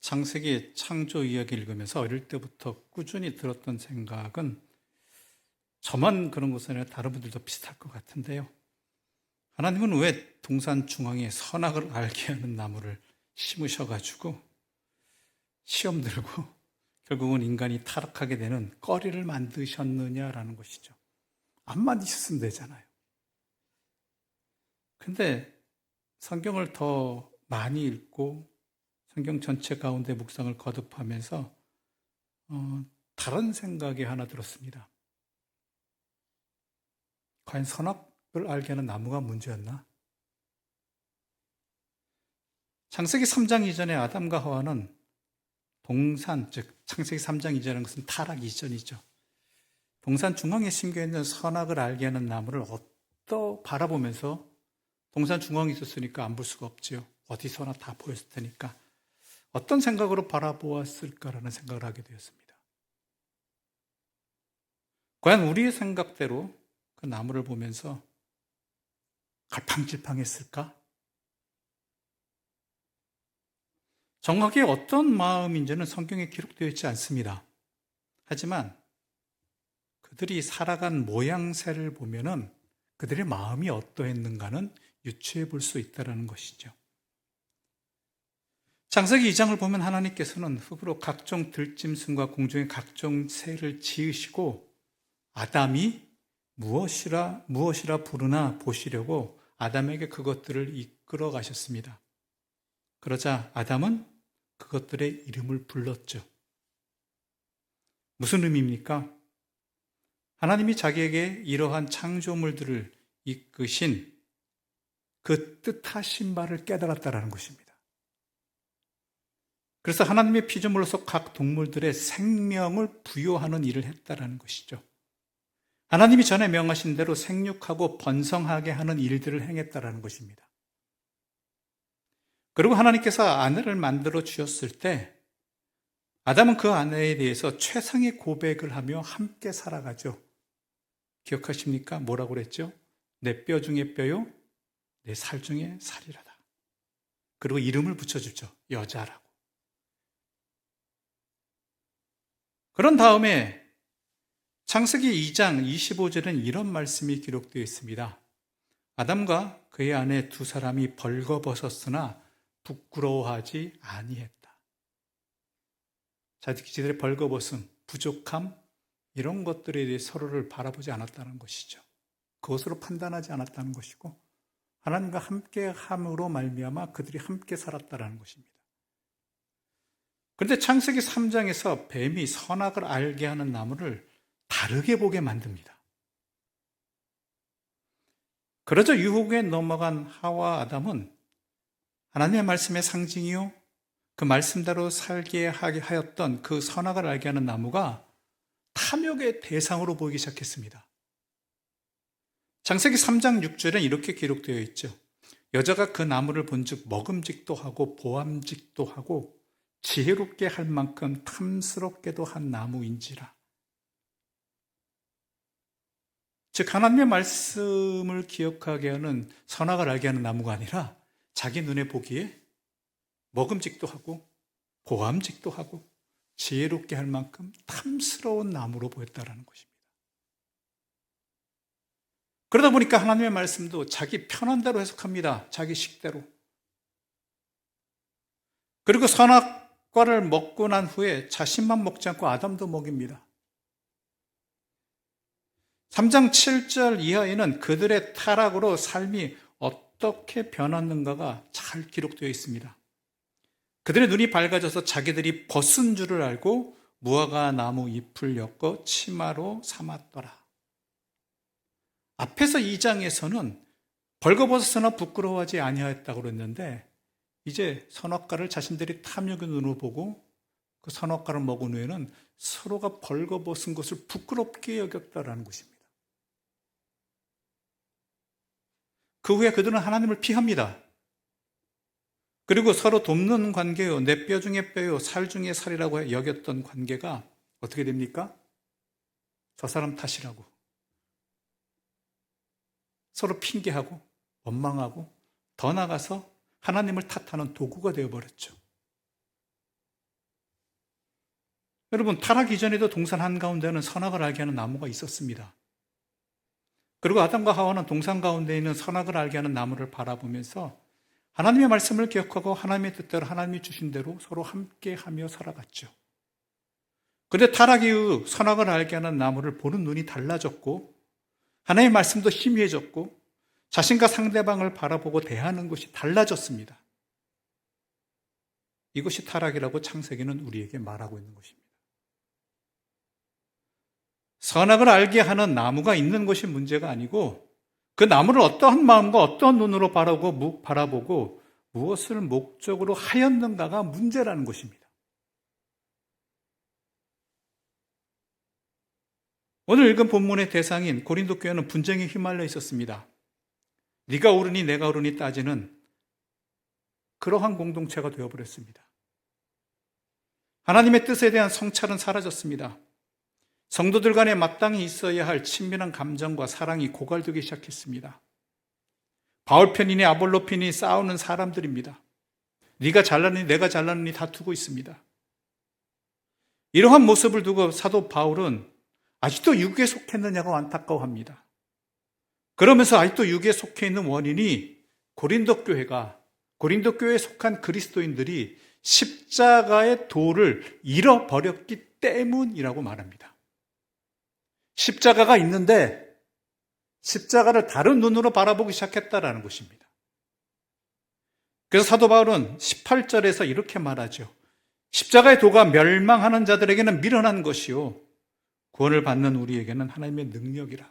창세기 창조 이야기 읽으면서 어릴 때부터 꾸준히 들었던 생각은 저만 그런 것은 아니라 다른 분들도 비슷할 것 같은데요. 하나님은 왜 동산 중앙에 선악을 알게 하는 나무를 심으셔가지고 시험 들고 결국은 인간이 타락하게 되는 꺼리를 만드셨느냐라는 것이죠. 안 만드셨으면 되잖아요. 근데 성경을 더 많이 읽고 성경 전체 가운데 묵상을 거듭하면서 다른 생각이 하나 들었습니다. 과연 선악을 알게 하는 나무가 문제였나? 창세기 3장 이전에 아담과 하와는 동산, 즉 창세기 3장 이전인 것은 타락 이전이죠. 동산 중앙에 심겨있는 선악을 알게 하는 나무를 바라보면서 동산 중앙에 있었으니까 안 볼 수가 없지요. 어디서나 다 보였을 테니까. 어떤 생각으로 바라보았을까라는 생각을 하게 되었습니다. 과연 우리의 생각대로 그 나무를 보면서 갈팡질팡했을까? 정확히 어떤 마음인지는 성경에 기록되어 있지 않습니다. 하지만 그들이 살아간 모양새를 보면은 그들의 마음이 어떠했는가는 유추해 볼 수 있다는 것이죠. 창세기 2장을 보면 하나님께서는 흙으로 각종 들짐승과 공중의 각종 새를 지으시고 아담이 무엇이라 부르나 보시려고 아담에게 그것들을 이끌어 가셨습니다. 그러자 아담은 그것들의 이름을 불렀죠. 무슨 의미입니까? 하나님이 자기에게 이러한 창조물들을 이끄신 그 뜻하신 바를 깨달았다는 것입니다. 그래서 하나님의 피조물로서 각 동물들의 생명을 부여하는 일을 했다는 것이죠. 하나님이 전에 명하신 대로 생육하고 번성하게 하는 일들을 행했다는 것입니다. 그리고 하나님께서 아내를 만들어 주셨을 때 아담은 그 아내에 대해서 최상의 고백을 하며 함께 살아가죠. 기억하십니까? 뭐라고 그랬죠? 내 뼈 중에 뼈요, 내 살 중에 살이라다. 그리고 이름을 붙여주죠. 여자라고. 그런 다음에 창세기 2장 25절엔 이런 말씀이 기록되어 있습니다. 아담과 그의 아내 두 사람이 벌거벗었으나 부끄러워하지 아니했다. 자기들의 벌거벗음, 부족함, 이런 것들에 대해 서로를 바라보지 않았다는 것이죠. 그것으로 판단하지 않았다는 것이고 하나님과 함께함으로 말미암아 그들이 함께 살았다는 것입니다. 그런데 창세기 3장에서 뱀이 선악을 알게 하는 나무를 다르게 보게 만듭니다. 그러자 유혹에 넘어간 하와 아담은 하나님의 말씀의 상징이요, 그 말씀대로 살게 하게 하였던 그 선악을 알게 하는 나무가 탐욕의 대상으로 보이기 시작했습니다. 창세기 3장 6절엔 이렇게 기록되어 있죠. 여자가 그 나무를 본즉 먹음직도 하고 보암직도 하고 지혜롭게 할 만큼 탐스럽게도 한 나무인지라. 즉 하나님의 말씀을 기억하게 하는, 선악을 알게 하는 나무가 아니라 자기 눈에 보기에 먹음직도 하고 보암직도 하고 지혜롭게 할 만큼 탐스러운 나무로 보였다는 것입니다. 그러다 보니까 하나님의 말씀도 자기 편한 대로 해석합니다. 자기 식대로. 그리고 선악과를 먹고 난 후에 자신만 먹지 않고 아담도 먹입니다. 3장 7절 이하에는 그들의 타락으로 삶이 어떻게 변했는가가 잘 기록되어 있습니다. 그들의 눈이 밝아져서 자기들이 벗은 줄을 알고 무화과 나무 잎을 엮어 치마로 삼았더라. 앞에서 2장에서는 벌거벗었으나 부끄러워하지 아니하였다고 그랬는데 이제 선악과를 자신들이 탐욕의 눈으로 보고 그 선악과를 먹은 후에는 서로가 벌거벗은 것을 부끄럽게 여겼다라는 것입니다. 그 후에 그들은 하나님을 피합니다. 그리고 서로 돕는 관계요, 내 뼈 중에 뼈요, 살 중에 살이라고 여겼던 관계가 어떻게 됩니까? 저 사람 탓이라고. 서로 핑계하고 원망하고 더 나아가서 하나님을 탓하는 도구가 되어버렸죠. 여러분, 타락 이전에도 동산 한가운데는 선악을 알게 하는 나무가 있었습니다. 그리고 아담과 하와는 동산 가운데 있는 선악을 알게 하는 나무를 바라보면서 하나님의 말씀을 기억하고 하나님의 뜻대로 하나님이 주신 대로 서로 함께하며 살아갔죠. 그런데 타락 이후 선악을 알게 하는 나무를 보는 눈이 달라졌고 하나님의 말씀도 희미해졌고 자신과 상대방을 바라보고 대하는 것이 달라졌습니다. 이것이 타락이라고 창세기는 우리에게 말하고 있는 것입니다. 선악을 알게 하는 나무가 있는 것이 문제가 아니고 그 나무를 어떠한 마음과 어떠한 눈으로 바라보고 무엇을 목적으로 하였는가가 문제라는 것입니다. 오늘 읽은 본문의 대상인 고린도 교회는 분쟁에 휘말려 있었습니다. 네가 옳으니 내가 옳으니 따지는 그러한 공동체가 되어버렸습니다. 하나님의 뜻에 대한 성찰은 사라졌습니다. 성도들 간에 마땅히 있어야 할 친밀한 감정과 사랑이 고갈되기 시작했습니다. 바울 편이니 아볼로 편이니 싸우는 사람들입니다. 네가 잘나느니 내가 잘나느니 다투고 있습니다. 이러한 모습을 두고 사도 바울은 아직도 육에 속했느냐고 안타까워합니다. 그러면서 아직도 육에 속해 있는 원인이 고린도 교회에 속한 그리스도인들이 십자가의 도를 잃어버렸기 때문이라고 말합니다. 십자가가 있는데 십자가를 다른 눈으로 바라보기 시작했다라는 것입니다. 그래서 사도 바울은 18절에서 이렇게 말하죠. 십자가의 도가 멸망하는 자들에게는 미련한 것이요 구원을 받는 우리에게는 하나님의 능력이라.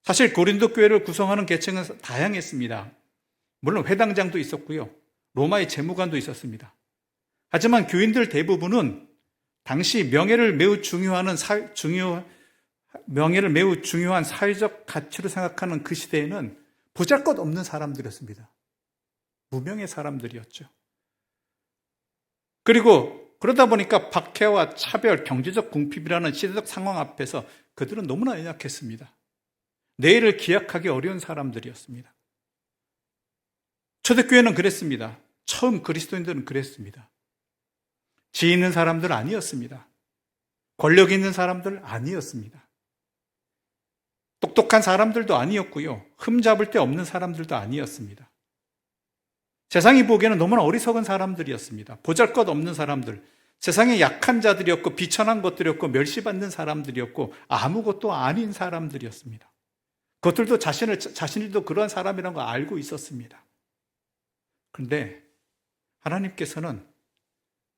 사실 고린도 교회를 구성하는 계층은 다양했습니다. 물론 회당장도 있었고요. 로마의 재무관도 있었습니다. 하지만 교인들 대부분은 당시 명예를 매우 중요한 사회적 가치로 생각하는 그 시대에는 보잘것없는 사람들이었습니다. 무명의 사람들이었죠. 그리고 그러다 보니까 박해와 차별, 경제적 궁핍이라는 시대적 상황 앞에서 그들은 너무나 연약했습니다. 내일을 기약하기 어려운 사람들이었습니다. 초대교회는 그랬습니다. 처음 그리스도인들은 그랬습니다. 지혜 있는 사람들 아니었습니다. 권력 있는 사람들 아니었습니다. 똑똑한 사람들도 아니었고요. 흠잡을 데 없는 사람들도 아니었습니다. 세상이 보기에는 너무나 어리석은 사람들이었습니다. 보잘것없는 사람들, 세상에 약한 자들이었고 비천한 것들이었고 멸시받는 사람들이었고 아무것도 아닌 사람들이었습니다. 그것들도 자신들도 그런 사람이라는 걸 알고 있었습니다. 그런데 하나님께서는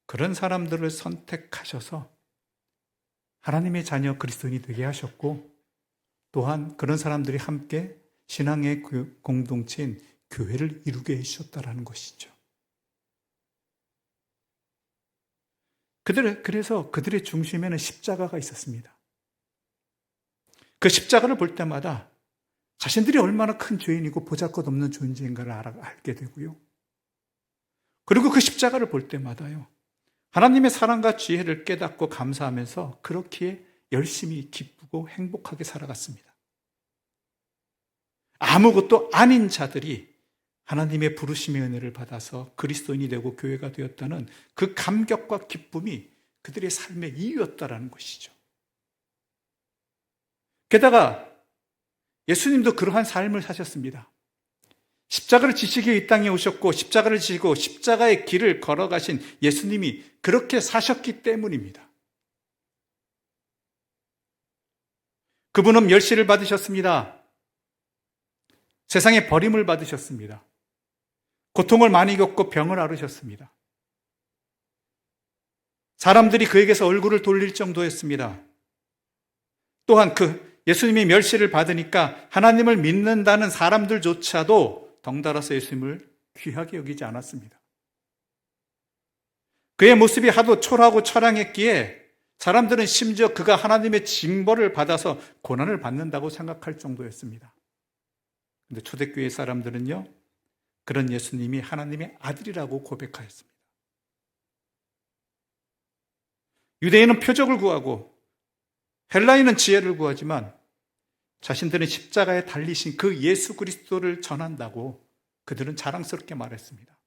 그런 사람들을 선택하셔서 하나님의 자녀 그리스도인이 되게 하셨고 또한 그런 사람들이 함께 신앙의 공동체인 교회를 이루게 해주셨다는 것이죠. 그래서 그들의 중심에는 십자가가 있었습니다. 그 십자가를 볼 때마다 자신들이 얼마나 큰 죄인이고 보잘것없는 존재인가를 알게 되고요. 그리고 그 십자가를 볼 때마다요. 하나님의 사랑과 지혜를 깨닫고 감사하면서 그렇게 열심히 기쁘고 행복하게 살아갔습니다. 아무것도 아닌 자들이 하나님의 부르심의 은혜를 받아서 그리스도인이 되고 교회가 되었다는 그 감격과 기쁨이 그들의 삶의 이유였다라는 것이죠. 게다가 예수님도 그러한 삶을 사셨습니다. 십자가를 지시기에 이 땅에 오셨고 십자가를 지시고 십자가의 길을 걸어가신 예수님이 그렇게 사셨기 때문입니다. 그분은 멸시를 받으셨습니다. 세상에 버림을 받으셨습니다. 고통을 많이 겪고 병을 앓으셨습니다. 사람들이 그에게서 얼굴을 돌릴 정도였습니다. 또한 예수님이 멸시를 받으니까 하나님을 믿는다는 사람들조차도 덩달아서 예수님을 귀하게 여기지 않았습니다. 그의 모습이 하도 초라하고 처량했기에 사람들은 심지어 그가 하나님의 징벌을 받아서 고난을 받는다고 생각할 정도였습니다. 그런데 초대교회 사람들은요, 그런 예수님이 하나님의 아들이라고 고백하였습니다. 유대인은 표적을 구하고 헬라인은 지혜를 구하지만 자신들은 십자가에 달리신 그 예수 그리스도를 전한다고 그들은 자랑스럽게 말했습니다.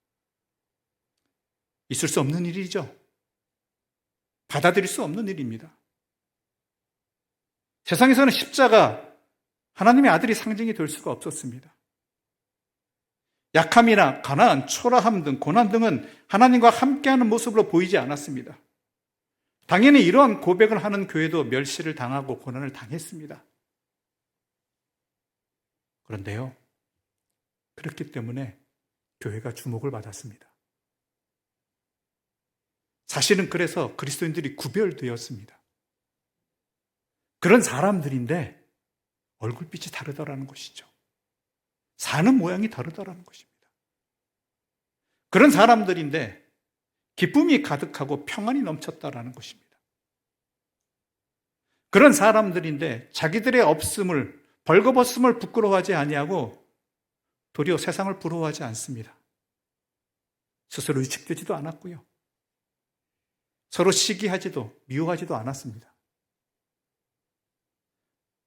있을 수 없는 일이죠. 받아들일 수 없는 일입니다. 세상에서는 십자가, 하나님의 아들이 상징이 될 수가 없었습니다. 약함이나 가난, 초라함 등 고난 등은 하나님과 함께하는 모습으로 보이지 않았습니다. 당연히 이러한 고백을 하는 교회도 멸시를 당하고 고난을 당했습니다. 그런데요, 그렇기 때문에 교회가 주목을 받았습니다. 사실은 그래서 그리스도인들이 구별되었습니다. 그런 사람들인데 얼굴빛이 다르다라는 것이죠. 사는 모양이 다르다라는 것입니다. 그런 사람들인데 기쁨이 가득하고 평안이 넘쳤다라는 것입니다. 그런 사람들인데 자기들의 없음을, 벌거벗음을 부끄러워하지 아니하고 도리어 세상을 부러워하지 않습니다. 스스로 위축되지도 않았고요. 서로 시기하지도 미워하지도 않았습니다.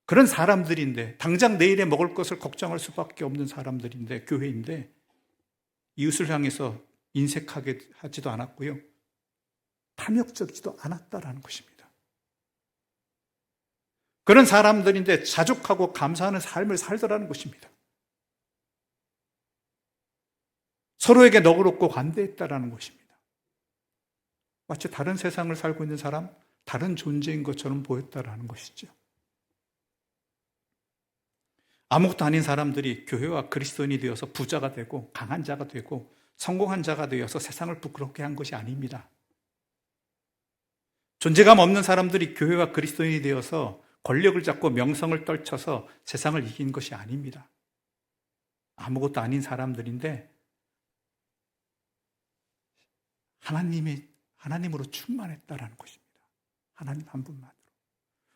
그런 사람들인데, 당장 내일에 먹을 것을 걱정할 수밖에 없는 사람들인데, 교회인데 이웃을 향해서 인색하게 하지도 않았고요. 탐욕적이지도 않았다라는 것입니다. 그런 사람들인데 자족하고 감사하는 삶을 살더라는 것입니다. 서로에게 너그럽고 관대했다라는 것입니다. 마치 다른 세상을 살고 있는 사람, 다른 존재인 것처럼 보였다라는 것이죠. 아무것도 아닌 사람들이 교회와 그리스도인이 되어서 부자가 되고 강한 자가 되고 성공한 자가 되어서 세상을 부끄럽게 한 것이 아닙니다. 존재감 없는 사람들이 교회와 그리스도인이 되어서 권력을 잡고 명성을 떨쳐서 세상을 이긴 것이 아닙니다. 아무것도 아닌 사람들인데 하나님으로 충만했다라는 것입니다. 하나님 한 분만으로.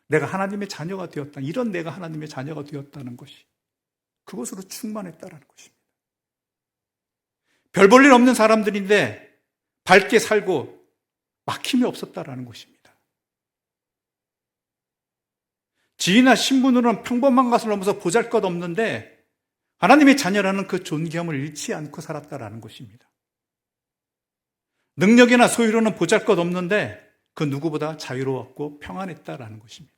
내가 하나님의 자녀가 되었다. 이런 내가 하나님의 자녀가 되었다는 것이, 그것으로 충만했다라는 것입니다. 별 볼 일 없는 사람들인데 밝게 살고 막힘이 없었다라는 것입니다. 지위나 신분으로는 평범한 것을 넘어서 보잘것없는데 하나님의 자녀라는 그 존귀함을 잃지 않고 살았다라는 것입니다. 능력이나 소유로는 보잘것없는데 그 누구보다 자유로웠고 평안했다라는 것입니다.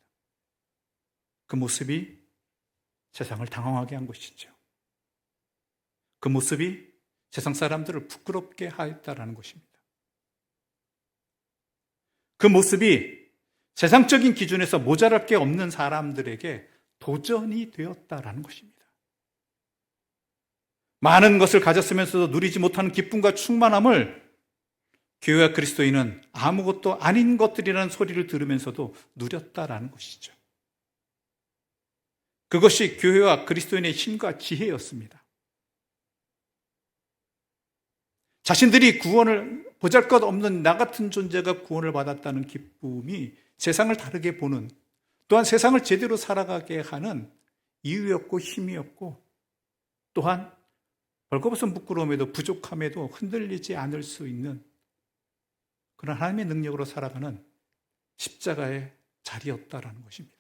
그 모습이 세상을 당황하게 한 것이죠. 그 모습이 세상 사람들을 부끄럽게 하였다라는 것입니다. 그 모습이 세상적인 기준에서 모자랄 게 없는 사람들에게 도전이 되었다라는 것입니다. 많은 것을 가졌으면서도 누리지 못하는 기쁨과 충만함을 교회와 그리스도인은 아무것도 아닌 것들이라는 소리를 들으면서도 누렸다라는 것이죠. 그것이 교회와 그리스도인의 힘과 지혜였습니다. 자신들이 구원을, 보잘것없는 나 같은 존재가 구원을 받았다는 기쁨이 세상을 다르게 보는, 또한 세상을 제대로 살아가게 하는 이유였고 힘이었고, 또한 벌거벗은 부끄러움에도 부족함에도 흔들리지 않을 수 있는 그런 하나님의 능력으로 살아가는 십자가의 자리였다라는 것입니다.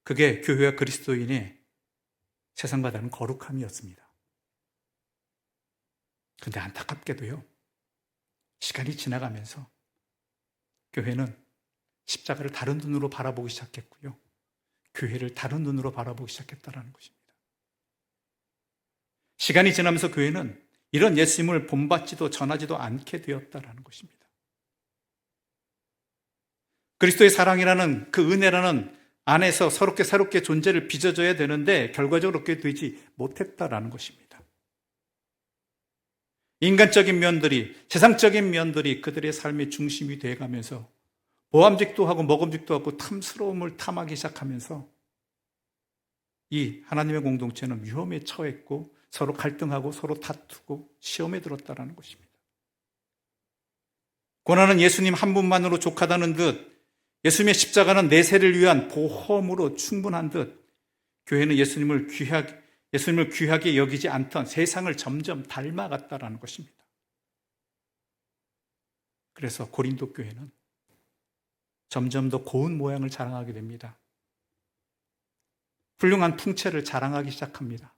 그게 교회와 그리스도인의 세상과 다른 거룩함이었습니다. 그런데 안타깝게도요, 시간이 지나가면서 교회는 십자가를 다른 눈으로 바라보기 시작했고요, 교회를 다른 눈으로 바라보기 시작했다는 것입니다. 시간이 지나면서 교회는 이런 예수님을 본받지도 전하지도 않게 되었다는 것입니다. 그리스도의 사랑이라는 그 은혜라는 안에서 새롭게 존재를 빚어줘야 되는데 결과적으로 그렇게 되지 못했다라는 것입니다. 인간적인 면들이, 세상적인 면들이 그들의 삶의 중심이 되어가면서 보암직도 하고 먹음직도 하고 탐스러움을 탐하기 시작하면서 이 하나님의 공동체는 위험에 처했고 서로 갈등하고 서로 다투고 시험에 들었다는 것입니다. 고난은 예수님 한 분만으로 족하다는 듯, 예수님의 십자가는 내세를 위한 보험으로 충분한 듯, 교회는 예수님을 귀하게 여기지 않던 세상을 점점 닮아갔다는 것입니다. 그래서 고린도 교회는 점점 더 고운 모양을 자랑하게 됩니다. 훌륭한 풍채를 자랑하기 시작합니다.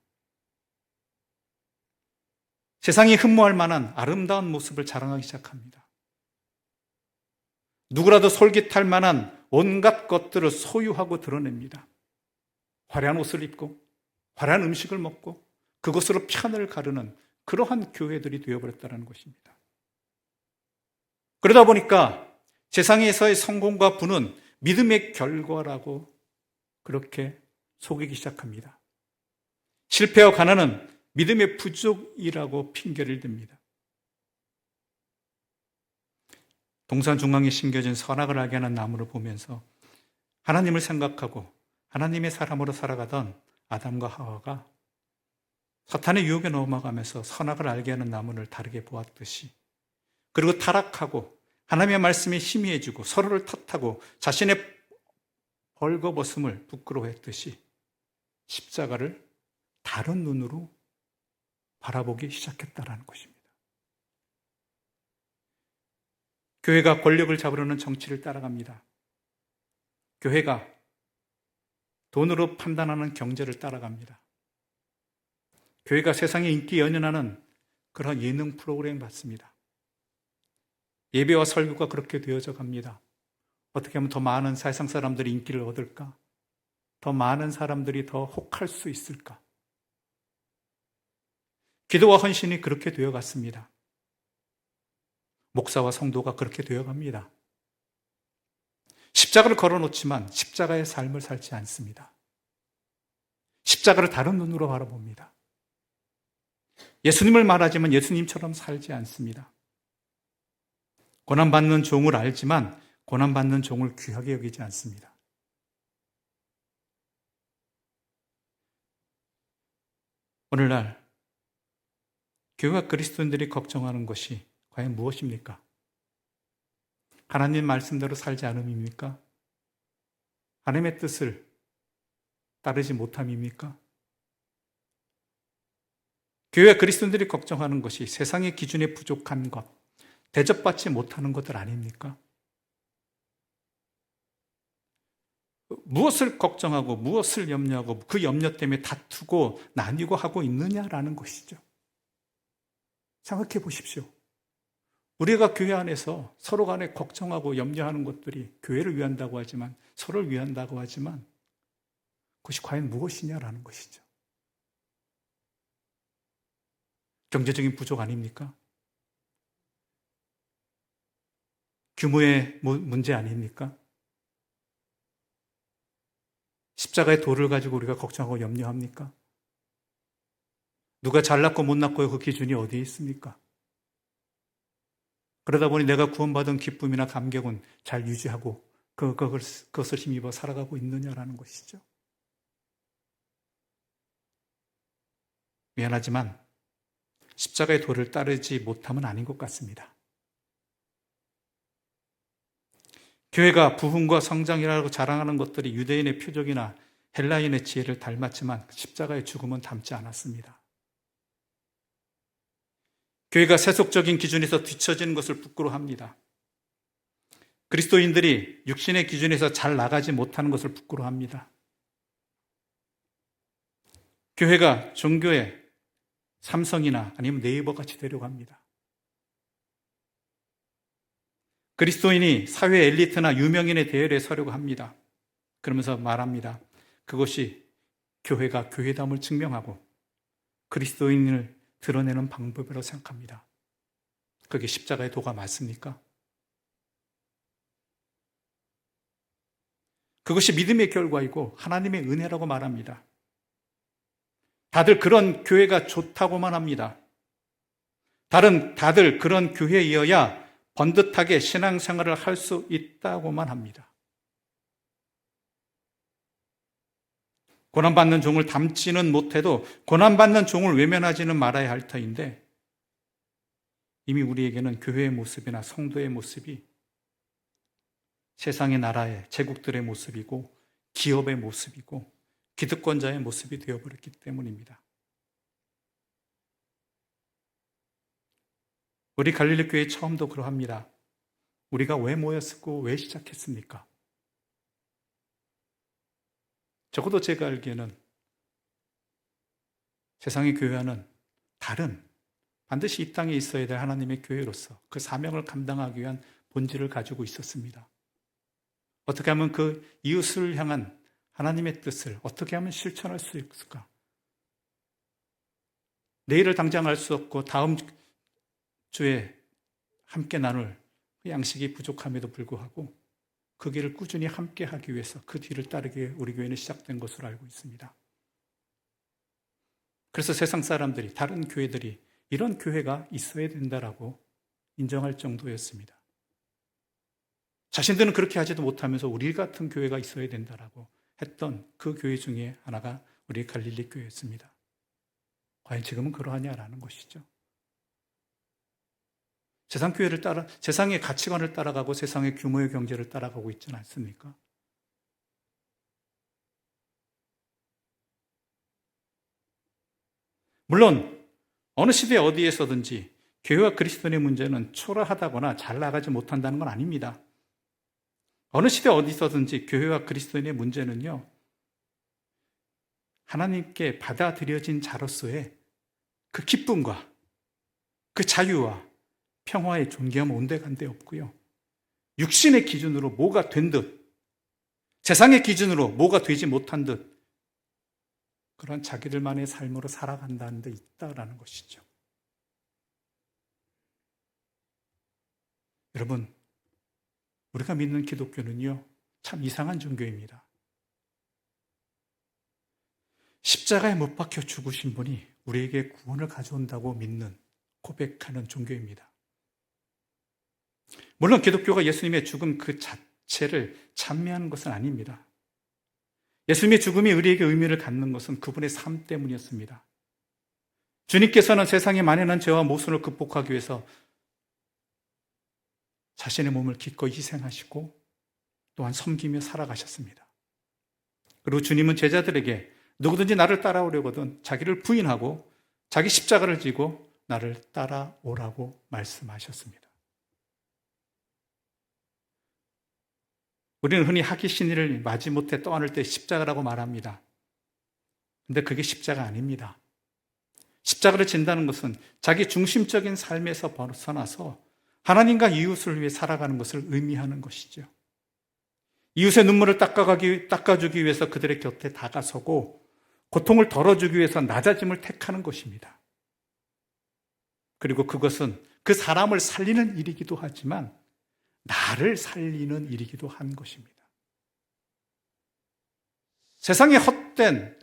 세상이 흠모할 만한 아름다운 모습을 자랑하기 시작합니다. 누구라도 솔깃할 만한 온갖 것들을 소유하고 드러냅니다. 화려한 옷을 입고 화려한 음식을 먹고 그것으로 편을 가르는 그러한 교회들이 되어버렸다는 것입니다. 그러다 보니까 세상에서의 성공과 부는 믿음의 결과라고 그렇게 속이기 시작합니다. 실패와 가난은 믿음의 부족이라고 핑계를 댑니다. 동산 중앙에 심겨진 선악을 알게 하는 나무를 보면서 하나님을 생각하고 하나님의 사람으로 살아가던 아담과 하와가 사탄의 유혹에 넘어가면서 선악을 알게 하는 나무를 다르게 보았듯이, 그리고 타락하고 하나님의 말씀에 희미해지고 서로를 탓하고 자신의 벌거벗음을 부끄러워했듯이 십자가를 다른 눈으로 바라보기 시작했다는 것입니다. 교회가 권력을 잡으려는 정치를 따라갑니다. 교회가 돈으로 판단하는 경제를 따라갑니다. 교회가 세상에 인기 연연하는 그런 예능 프로그램 받습니다. 예배와 설교가 그렇게 되어져 갑니다. 어떻게 하면 더 많은 세상 사람들이 인기를 얻을까? 더 많은 사람들이 더 혹할 수 있을까? 기도와 헌신이 그렇게 되어갔습니다. 목사와 성도가 그렇게 되어갑니다. 십자가를 걸어놓지만 십자가의 삶을 살지 않습니다. 십자가를 다른 눈으로 바라봅니다. 예수님을 말하지만 예수님처럼 살지 않습니다. 고난받는 종을 알지만 고난받는 종을 귀하게 여기지 않습니다. 오늘날 교회와 그리스도인들이 걱정하는 것이 과연 무엇입니까? 하나님 말씀대로 살지 않음입니까? 하나님의 뜻을 따르지 못함입니까? 교회와 그리스도인들이 걱정하는 것이 세상의 기준에 부족한 것, 대접받지 못하는 것들 아닙니까? 무엇을 걱정하고 무엇을 염려하고 그 염려 때문에 다투고 나뉘고 하고 있느냐라는 것이죠. 생각해 보십시오. 우리가 교회 안에서 서로 간에 걱정하고 염려하는 것들이 교회를 위한다고 하지만, 서로를 위한다고 하지만 그것이 과연 무엇이냐라는 것이죠. 경제적인 부족 아닙니까? 규모의 문제 아닙니까? 십자가의 도를 가지고 우리가 걱정하고 염려합니까? 누가 잘났고 못났고의 그 기준이 어디에 있습니까? 그러다 보니 내가 구원받은 기쁨이나 감격은 잘 유지하고 그것을 힘입어 살아가고 있느냐라는 것이죠. 미안하지만 십자가의 도를 따르지 못함은 아닌 것 같습니다. 교회가 부흥과 성장이라고 자랑하는 것들이 유대인의 표적이나 헬라인의 지혜를 닮았지만 십자가의 죽음은 닮지 않았습니다. 교회가 세속적인 기준에서 뒤처지는 것을 부끄러워합니다. 그리스도인들이 육신의 기준에서 잘 나가지 못하는 것을 부끄러워합니다. 교회가 종교의 삼성이나 아니면 네이버 같이 되려고 합니다. 그리스도인이 사회 엘리트나 유명인의 대열에 서려고 합니다. 그러면서 말합니다. 그것이 교회가 교회담을 증명하고 그리스도인을 드러내는 방법이라고 생각합니다. 그게 십자가의 도가 맞습니까? 그것이 믿음의 결과이고 하나님의 은혜라고 말합니다. 다들 그런 교회가 좋다고만 합니다. 다들 그런 교회이어야 번듯하게 신앙생활을 할 수 있다고만 합니다. 고난받는 종을 닮지는 못해도 고난받는 종을 외면하지는 말아야 할 터인데, 이미 우리에게는 교회의 모습이나 성도의 모습이 세상의 나라의 제국들의 모습이고 기업의 모습이고 기득권자의 모습이 되어버렸기 때문입니다. 우리 갈릴리 교회 처음도 그러합니다. 우리가 왜 모였고 왜 시작했습니까? 적어도 제가 알기에는 세상의 교회와는 다른 반드시 이 땅에 있어야 될 하나님의 교회로서 그 사명을 감당하기 위한 본질을 가지고 있었습니다. 어떻게 하면 그 이웃을 향한 하나님의 뜻을 어떻게 하면 실천할 수 있을까? 내일을 당장 알 수 없고 다음 주에 함께 나눌 그 양식이 부족함에도 불구하고 그 길을 꾸준히 함께 하기 위해서 그 뒤를 따르기 위해 우리 교회는 시작된 것으로 알고 있습니다. 그래서 세상 사람들이, 다른 교회들이 이런 교회가 있어야 된다라고 인정할 정도였습니다. 자신들은 그렇게 하지도 못하면서 우리 같은 교회가 있어야 된다라고 했던 그 교회 중에 하나가 우리 갈릴리 교회였습니다. 과연 지금은 그러하냐라는 것이죠. 세상 교회를 세상의 가치관을 따라가고 세상의 규모의 경제를 따라가고 있지는 않습니까? 물론 어느 시대 어디에서든지 교회와 그리스도인의 문제는 초라하다거나 잘 나가지 못한다는 건 아닙니다. 어느 시대 어디서든지 교회와 그리스도인의 문제는요, 하나님께 받아들여진 자로서의 그 기쁨과 그 자유와 평화의 존귀함 온데간데 없고요. 육신의 기준으로 뭐가 된 듯, 세상의 기준으로 뭐가 되지 못한 듯 그런 자기들만의 삶으로 살아간다는 데 있다라는 것이죠. 여러분, 우리가 믿는 기독교는요, 참 이상한 종교입니다. 십자가에 못 박혀 죽으신 분이 우리에게 구원을 가져온다고 믿는, 고백하는 종교입니다. 물론 기독교가 예수님의 죽음 그 자체를 찬미하는 것은 아닙니다. 예수님의 죽음이 우리에게 의미를 갖는 것은 그분의 삶 때문이었습니다. 주님께서는 세상에 만연한 죄와 모순을 극복하기 위해서 자신의 몸을 기꺼이 희생하시고 또한 섬기며 살아가셨습니다. 그리고 주님은 제자들에게 누구든지 나를 따라오려거든 자기를 부인하고 자기 십자가를 지고 나를 따라오라고 말씀하셨습니다. 우리는 흔히 하기신일을 마지못해 떠안을 때 십자가라고 말합니다. 근데 그게 십자가 아닙니다. 십자가를 진다는 것은 자기 중심적인 삶에서 벗어나서 하나님과 이웃을 위해 살아가는 것을 의미하는 것이죠. 이웃의 눈물을 닦아주기 위해서 그들의 곁에 다가서고 고통을 덜어주기 위해서 낮아짐을 택하는 것입니다. 그리고 그것은 그 사람을 살리는 일이기도 하지만 나를 살리는 일이기도 한 것입니다. 세상의 헛된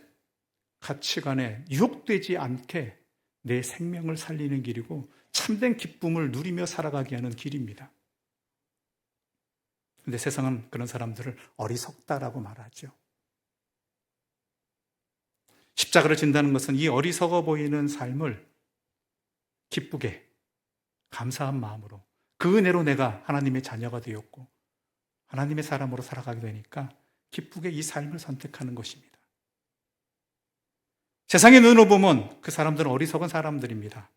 가치관에 유혹되지 않게 내 생명을 살리는 길이고 참된 기쁨을 누리며 살아가게 하는 길입니다. 그런데 세상은 그런 사람들을 어리석다라고 말하죠. 십자가를 진다는 것은 이 어리석어 보이는 삶을 기쁘게 감사한 마음으로 그 은혜로 내가 하나님의 자녀가 되었고 하나님의 사람으로 살아가게 되니까 기쁘게 이 삶을 선택하는 것입니다. 세상의 눈으로 보면 그 사람들은 어리석은 사람들입니다.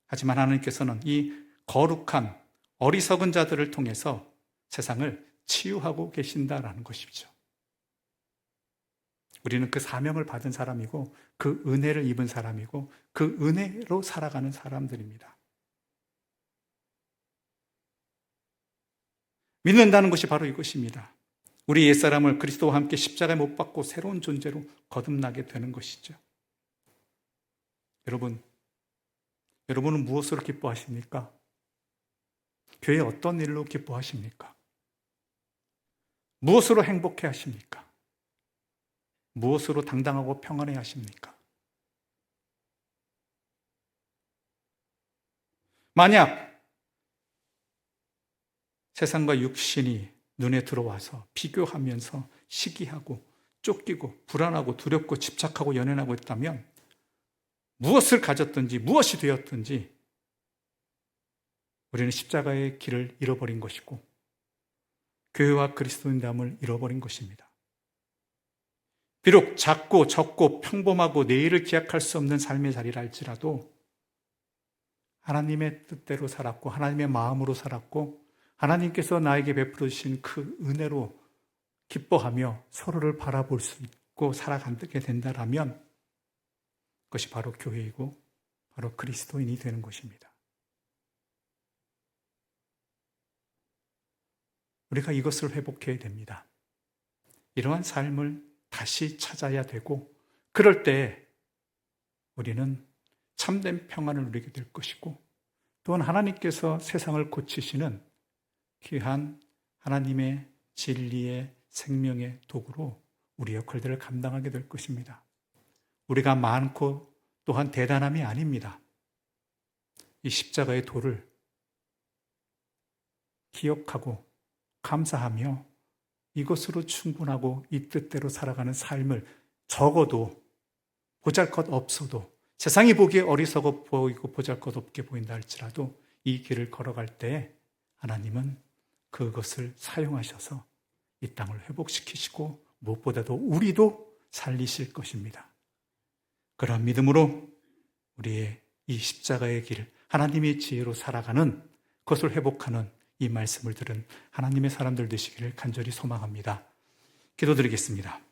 하지만 하나님께서는 이 거룩한 어리석은 자들을 통해서 세상을 치유하고 계신다라는 것이죠. 우리는 그 사명을 받은 사람이고 그 은혜를 입은 사람이고 그 은혜로 살아가는 사람들입니다. 믿는다는 것이 바로 이것입니다. 우리 옛사람을 그리스도와 함께 십자가에 못 박고 새로운 존재로 거듭나게 되는 것이죠. 여러분은 무엇으로 기뻐하십니까? 교회 어떤 일로 기뻐하십니까? 무엇으로 행복해 하십니까? 무엇으로 당당하고 평안해 하십니까? 만약 세상과 육신이 눈에 들어와서 비교하면서 시기하고 쫓기고 불안하고 두렵고 집착하고 연연하고 있다면 무엇을 가졌든지 무엇이 되었든지 우리는 십자가의 길을 잃어버린 것이고 교회와 그리스도인됨을 잃어버린 것입니다. 비록 작고 적고 평범하고 내일을 기약할 수 없는 삶의 자리를 할지라도 하나님의 뜻대로 살았고 하나님의 마음으로 살았고 하나님께서 나에게 베풀어 주신 그 은혜로 기뻐하며 서로를 바라볼 수 있고 살아가게 된다면 그것이 바로 교회이고 바로 그리스도인이 되는 것입니다. 우리가 이것을 회복해야 됩니다. 이러한 삶을 다시 찾아야 되고, 그럴 때 우리는 참된 평안을 누리게 될 것이고, 또한 하나님께서 세상을 고치시는 귀한 하나님의 진리의 생명의 도구로 우리 역할들을 감당하게 될 것입니다. 우리가 많고 또한 대단함이 아닙니다. 이 십자가의 도를 기억하고 감사하며 이것으로 충분하고 이 뜻대로 살아가는 삶을, 적어도 보잘것 없어도, 세상이 보기에 어리석어 보이고 보잘것없게 보인다 할지라도 이 길을 걸어갈 때 하나님은 그것을 사용하셔서 이 땅을 회복시키시고 무엇보다도 우리도 살리실 것입니다. 그런 믿음으로 우리의 이 십자가의 길, 하나님의 지혜로 살아가는, 그것을 회복하는 이 말씀을 들은 하나님의 사람들 되시기를 간절히 소망합니다. 기도드리겠습니다.